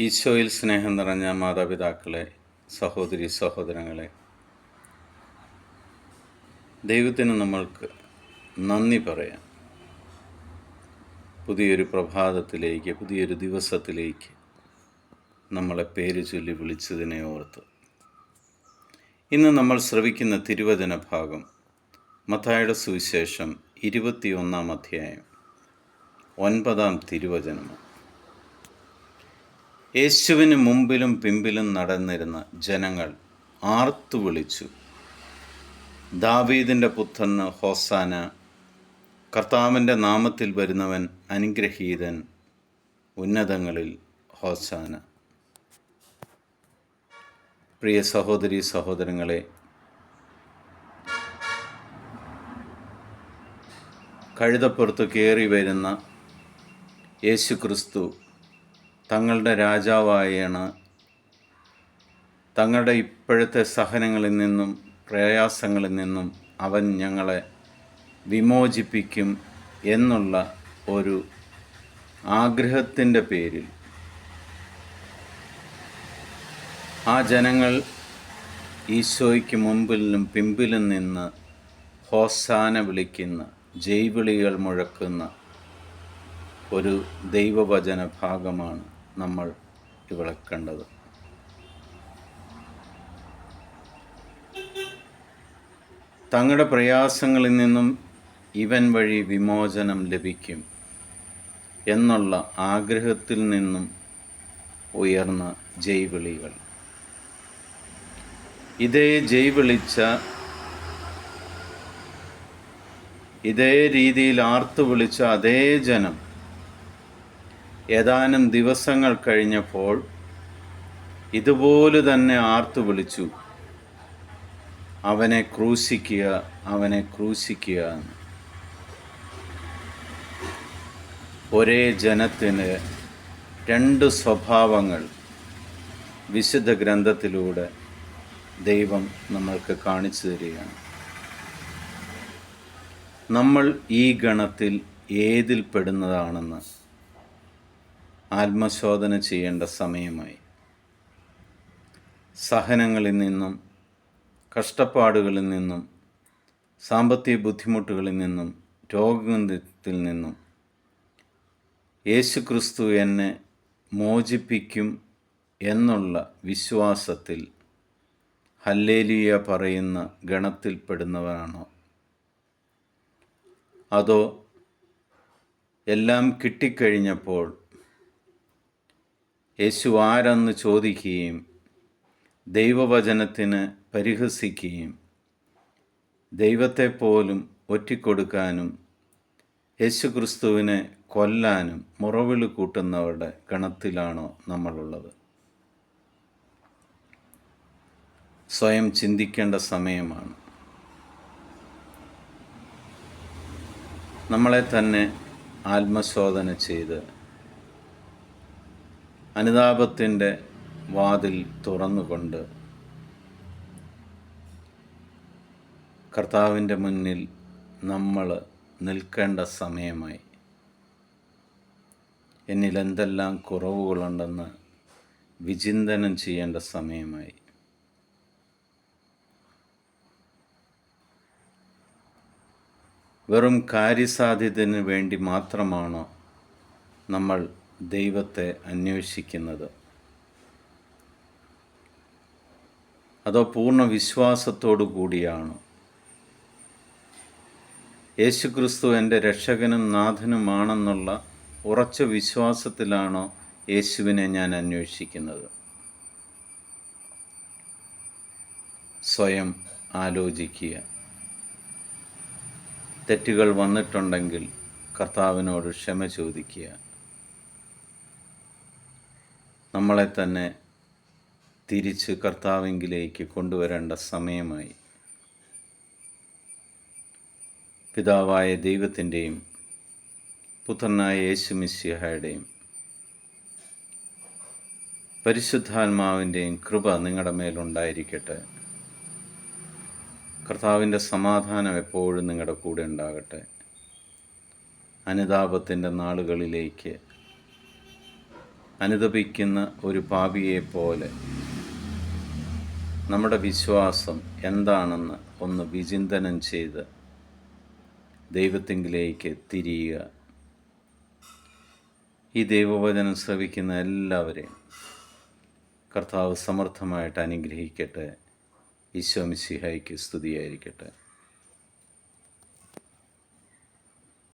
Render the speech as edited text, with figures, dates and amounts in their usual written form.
ഈശോയിൽ സ്നേഹം നിറഞ്ഞ മാതാപിതാക്കളെ, സഹോദരി സഹോദരങ്ങളെ, ദൈവത്തിന് നമ്മൾക്ക് നന്ദി പറയാം. പുതിയൊരു പ്രഭാതത്തിലേക്ക്, പുതിയൊരു ദിവസത്തിലേക്ക് നമ്മളെ പേര് ചൊല്ലി വിളിച്ചതിനെ ഓർത്ത്. ഇന്ന് നമ്മൾ ശ്രവിക്കുന്ന തിരുവചന ഭാഗം മത്തായിയുടെ സുവിശേഷം 21-ാം അധ്യായം 9-ാം തിരുവചനമാണ്. യേശുവിന് മുമ്പിലും പിമ്പിലും നടന്നിരുന്ന ജനങ്ങൾ ആർത്തു വിളിച്ചു, ദാവീദിൻ്റെ പുത്രന് ഹോസാന, കർത്താവിൻ്റെ നാമത്തിൽ വരുന്നവൻ അനുഗ്രഹീതൻ, ഉന്നതങ്ങളിൽ ഹോസാന. പ്രിയ സഹോദരി സഹോദരങ്ങളെ, കഴുതപ്പുറത്ത് കയറി വരുന്ന യേശു ക്രിസ്തു തങ്ങളുടെ രാജാവായാണ്. തങ്ങളുടെ ഇപ്പോഴത്തെ സഹനങ്ങളിൽ നിന്നും പ്രയാസങ്ങളിൽ നിന്നും അവൻ ഞങ്ങളെ വിമോചിപ്പിക്കും എന്നുള്ള ഒരു ആഗ്രഹത്തിൻ്റെ പേരിൽ ആ ജനങ്ങൾ ഈശോയ്ക്ക് മുമ്പിലും പിമ്പിലും നിന്ന് ഹോസാന വിളിക്കുന്ന, ജൈവിളികൾ മുഴക്കുന്ന ഒരു ദൈവവചന ഭാഗമാണ് നമ്മൾ ഇവിടെ കണ്ടത്. തങ്ങളുടെ പ്രയാസങ്ങളിൽ നിന്നും ഇവൻ വഴി വിമോചനം ലഭിക്കും എന്നുള്ള ആഗ്രഹത്തിൽ നിന്നും ഉയർന്ന ജൈവിളികൾ. ഇതേ രീതിയിൽ ആർത്തു വിളിച്ച അതേ ജനം ഏതാനും ദിവസങ്ങൾ കഴിഞ്ഞപ്പോൾ ഇതുപോലെ തന്നെ ആർത്തു വിളിച്ചു, അവനെ ക്രൂശിക്കുക, അവനെ ക്രൂശിക്കുക എന്ന്. ഒരേ ജനത്തിന് രണ്ട് സ്വഭാവങ്ങൾ വിശുദ്ധ ഗ്രന്ഥത്തിലൂടെ ദൈവം നമ്മൾക്ക് കാണിച്ചു തരികയാണ്. നമ്മൾ ഈ ഗണത്തിൽ ഏതിൽ പെടുന്നതാണെന്ന് ആത്മശോധന ചെയ്യേണ്ട സമയമായി. സഹനങ്ങളിൽ നിന്നും, കഷ്ടപ്പാടുകളിൽ നിന്നും, സാമ്പത്തിക ബുദ്ധിമുട്ടുകളിൽ നിന്നും, രോഗത്തിൽ നിന്നും യേശു ക്രിസ്തു എന്നെ മോചിപ്പിക്കും എന്നുള്ള വിശ്വാസത്തിൽ ഹല്ലേലൂയ പറയുന്ന ഗണത്തിൽപ്പെടുന്നവരാണോ? അതോ എല്ലാം കിട്ടിക്കഴിഞ്ഞപ്പോൾ യേശു ആരെന്ന് ചോദിക്കുകയും ദൈവവചനത്തിന് പരിഹസിക്കുകയും ദൈവത്തെ പോലും ഒറ്റിക്കൊടുക്കാനും യേശുക്രിസ്തുവിനെ കൊല്ലാനും മുറവിളി കൂട്ടുന്നവരുടെ ഗണത്തിലാണോ നമ്മളുള്ളത്? സ്വയം ചിന്തിക്കേണ്ട സമയമാണ്. നമ്മളെ തന്നെ ആത്മശോധന ചെയ്ത് അനുതാപത്തിൻ്റെ വാതിൽ തുറന്നുകൊണ്ട് കർത്താവിൻ്റെ മുന്നിൽ നമ്മൾ നിൽക്കേണ്ട സമയമായി. എന്നിൽ എന്തെല്ലാം കുറവുകളുണ്ടെന്ന് വിചിന്തനം ചെയ്യേണ്ട സമയമായി. വെറും കാര്യസാധ്യതയ്ക്ക് വേണ്ടി മാത്രമാണോ നമ്മൾ ദൈവത്തെ അന്വേഷിക്കുന്നത്? അതോ പൂർണ്ണ വിശ്വാസത്തോടു കൂടിയാണോ? യേശുക്രിസ്തു എൻ്റെ രക്ഷകനും നാഥനുമാണെന്നുള്ള ഉറച്ച വിശ്വാസത്തിലാണോ യേശുവിനെ ഞാൻ അന്വേഷിക്കുന്നത്? സ്വയം ആലോചിക്കുക. തെറ്റുകൾ വന്നിട്ടുണ്ടെങ്കിൽ കർത്താവിനോട് ക്ഷമ ചോദിക്കുക. നമ്മളെ തന്നെ തിരിച്ച് കർത്താവിങ്കിലേക്ക് കൊണ്ടുവരേണ്ട സമയമായി. പിതാവായ ദൈവത്തിൻ്റെയും പുത്രനായ യേശു മിശിഹായുടെയും പരിശുദ്ധാത്മാവിൻ്റെയും കൃപ നിങ്ങളുടെ മേലുണ്ടായിരിക്കട്ടെ. കർത്താവിൻ്റെ സമാധാനം എപ്പോഴും നിങ്ങളുടെ കൂടെ ഉണ്ടാകട്ടെ. അനുതാപത്തിൻ്റെ നാളുകളിലേക്ക് അനുതപിക്കുന്ന ഒരു പാപിയെപ്പോലെ നമ്മുടെ വിശ്വാസം എന്താണെന്ന് ഒന്ന് വിചിന്തനം ചെയ്ത് ദൈവത്തിങ്കിലേക്ക് തിരിയുക. ഈ ദൈവവചനം ശ്രവിക്കുന്ന എല്ലാവരെയും കർത്താവ് സമർത്ഥമായിട്ട് അനുഗ്രഹിക്കട്ടെ. ഈശോ മിശിഹായ്ക്ക് സ്തുതിയായിരിക്കട്ടെ.